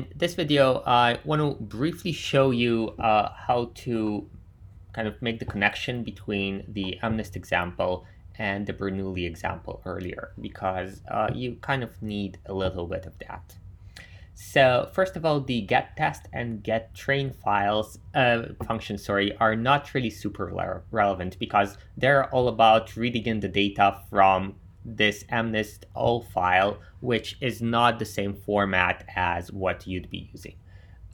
In this video, I want to briefly show you how to kind of make the connection between the MNIST example and the Bernoulli example earlier, because you kind of need a little bit of that. So first of all, the getTest and getTrain functions are not really super relevant, because they're all about reading in the data from this MNIST all file, which is not the same format as what you'd be using.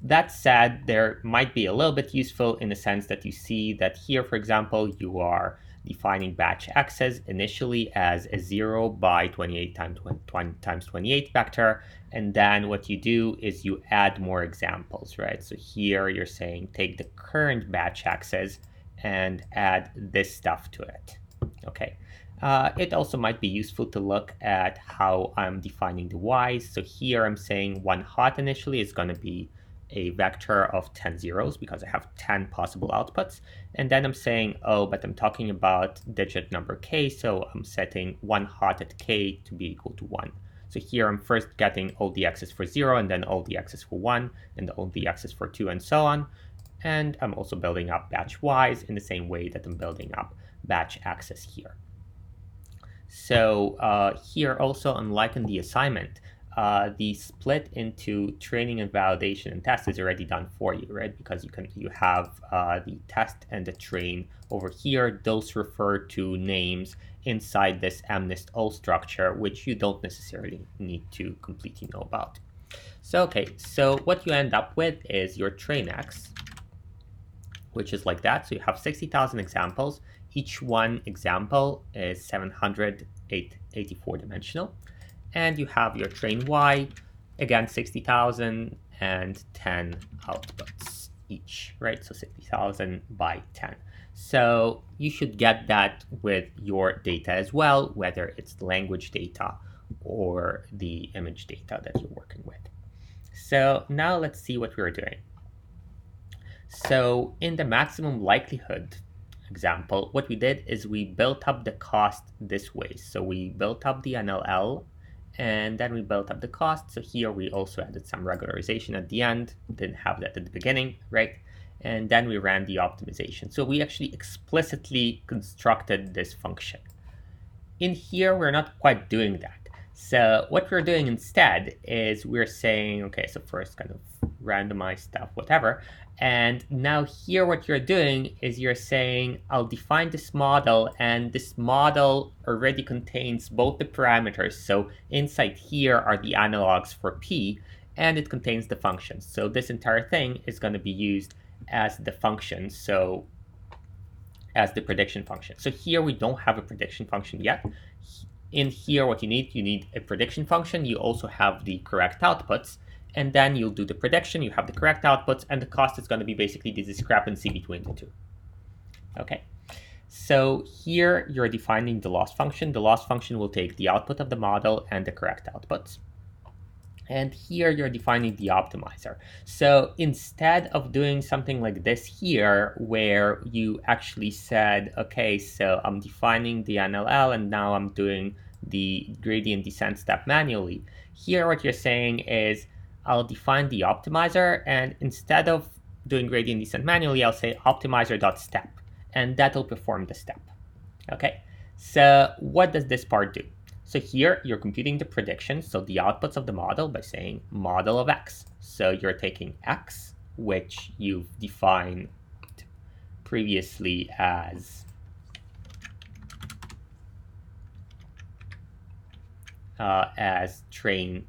That said, there might be a little bit useful in the sense that you see that here, for example, you are defining batch access initially as a 0 by 28 times 28 vector. And then what you do is you add more examples, right? So here you're saying take the current batch access and add this stuff to it. Okay. It also might be useful to look at how I'm defining the y's. So here I'm saying one hot initially is going to be a vector of 10 zeros because I have 10 possible outputs. And then I'm saying, oh, but I'm talking about digit number k, so I'm setting one hot at k to be equal to 1. So here I'm first getting all the x's for 0, and then all the x's for 1, and all the x's for 2, and so on. And I'm also building up batch y's in the same way that I'm building up batch access here. So here also, unlike in the assignment, the split into training and validation and test is already done for you, right? Because you have the test and the train over here. Those refer to names inside this MNIST all structure, which you don't necessarily need to completely know about. So okay, so what you end up with is your train X, which is like that. So you have 60,000 examples. Each one example is 784 dimensional. And you have your train Y, again, 60,000 and 10 outputs each, right? So 60,000 by 10. So you should get that with your data as well, whether it's the language data or the image data that you're working with. So now let's see what we're doing. So in the maximum likelihood example, what we did is we built up the cost this way. So we built up the NLL, and then we built up the cost. So here we also added some regularization at the end. Didn't have that at the beginning, right? And then we ran the optimization. So we actually explicitly constructed this function. In here, we're not quite doing that. So what we're doing instead is we're saying, okay, so first kind of randomize stuff, whatever. And now here what you're doing is you're saying, I'll define this model, and this model already contains both the parameters. So inside here are the analogs for P, and it contains the functions. So this entire thing is going to be used as the function, so as the prediction function. So here we don't have a prediction function yet. In here, what you need a prediction function. You also have the correct outputs, and then you'll do the prediction. You have the correct outputs, and the cost is going to be basically the discrepancy between the two. Okay, so here you're defining the loss function. The loss function will take the output of the model and the correct outputs. And here you're defining the optimizer. So instead of doing something like this here, where you actually said, okay, so I'm defining the NLL and now I'm doing the gradient descent step manually, here what you're saying is I'll define the optimizer, and instead of doing gradient descent manually, I'll say optimizer.step, and that'll perform the step. Okay, so what does this part do? So here you're computing the prediction, so the outputs of the model, by saying model of X. So you're taking X, which you've defined previously as train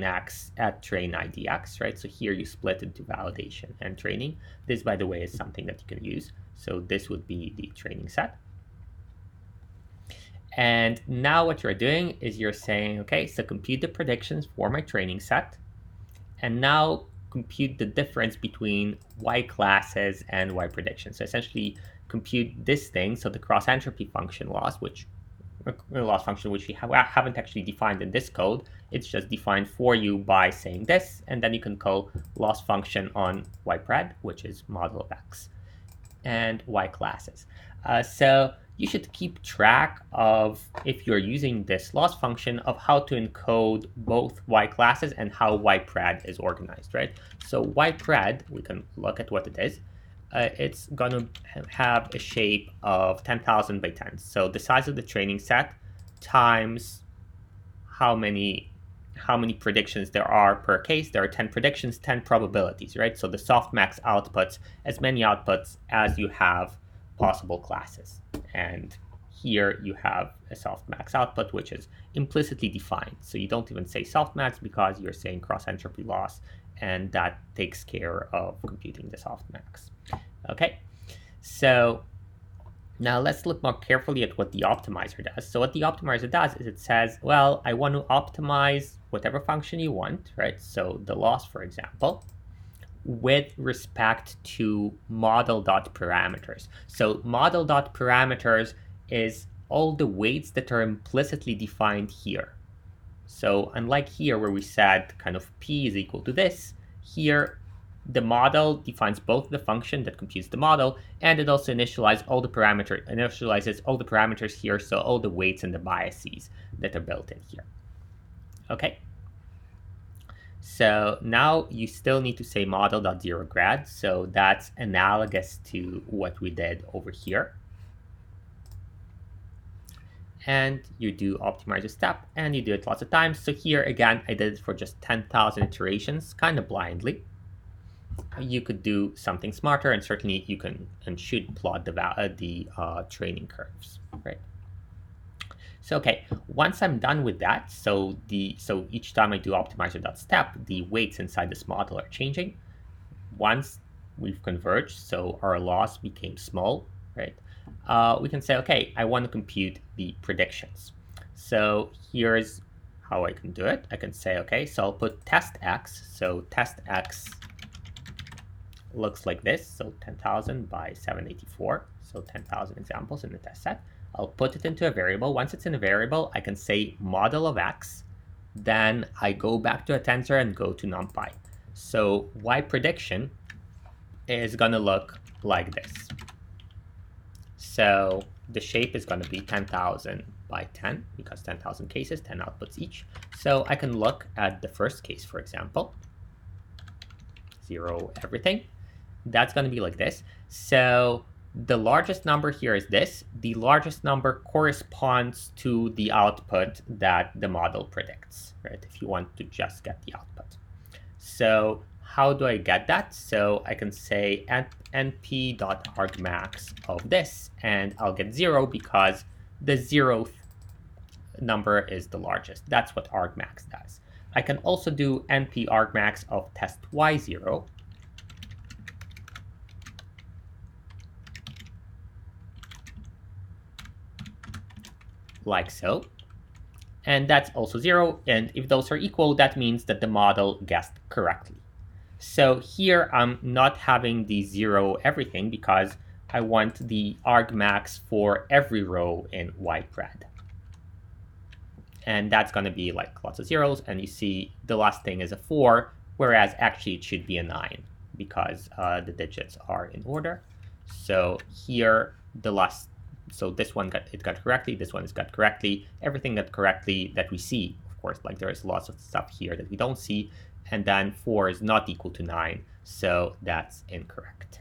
X at train IDX, right? So here you split into validation and training. This, by the way, is something that you can use. So this would be the training set. And now what you're doing is you're saying, okay, so compute the predictions for my training set, and now compute the difference between Y classes and Y predictions. So essentially compute this thing, so the cross entropy function loss, which we haven't actually defined in this code. It's just defined for you by saying this, and then you can call loss function on Y pred, which is model of X, and Y classes. So you should keep track of, if you're using this loss function, of how to encode both Y classes and how YPred is organized, right? So YPred, we can look at what it is. It's going to have a shape of 10,000 by 10. So the size of the training set times how many predictions there are per case. There are 10 predictions, 10 probabilities, right? So the softmax outputs as many outputs as you have possible classes. And here you have a softmax output, which is implicitly defined. So you don't even say softmax because you're saying cross entropy loss, and that takes care of computing the softmax. Okay, so now let's look more carefully at what the optimizer does. So what the optimizer does is it says, well, I want to optimize whatever function you want, right? So the loss, for example, with respect to model.parameters. So model.parameters is all the weights that are implicitly defined here. So unlike here where we said kind of p is equal to this, here the model defines both the function that computes the model, and it also initializes all the parameters here, so all the weights and the biases that are built in here. Okay. So now you still need to say model.zeroGrad, so that's analogous to what we did over here. And you do optimize a step, and you do it lots of times. So here again, I did it for just 10,000 iterations, kind of blindly. You could do something smarter, and certainly you can and should plot the training curves, right? So okay, once I'm done with that, so each time I do optimizer.step, the weights inside this model are changing. Once we've converged, so our loss became small, right? We can say, okay, I want to compute the predictions. So here's how I can do it. I can say, okay, so I'll put test x. So test x looks like this. So 10,000 by 784. So 10,000 examples in the test set. I'll put it into a variable. Once it's in a variable, I can say model of x. Then I go back to a tensor and go to NumPy. So Y prediction is going to look like this. So the shape is going to be 10,000 by 10 because 10,000 cases, 10 outputs each. So I can look at the first case, for example, 0 everything. That's going to be like this. So the largest number here is this. The largest number corresponds to the output that the model predicts, right? If you want to just get the output. So how do I get that? So I can say np.argmax of this, and I'll get 0 because the 0th number is the largest. That's what argmax does. I can also do np argmax of test y0. Like so. And that's also 0. And if those are equal, that means that the model guessed correctly. So here I'm not having the 0 everything because I want the argmax for every row in YPred. And that's going to be like lots of zeros. And you see the last thing is a 4, whereas actually it should be a 9 because the digits are in order. So here the last, so this one got correctly, this one is got correctly, everything got correctly that we see. Of course, like there is lots of stuff here that we don't see. And then 4 is not equal to 9, so that's incorrect.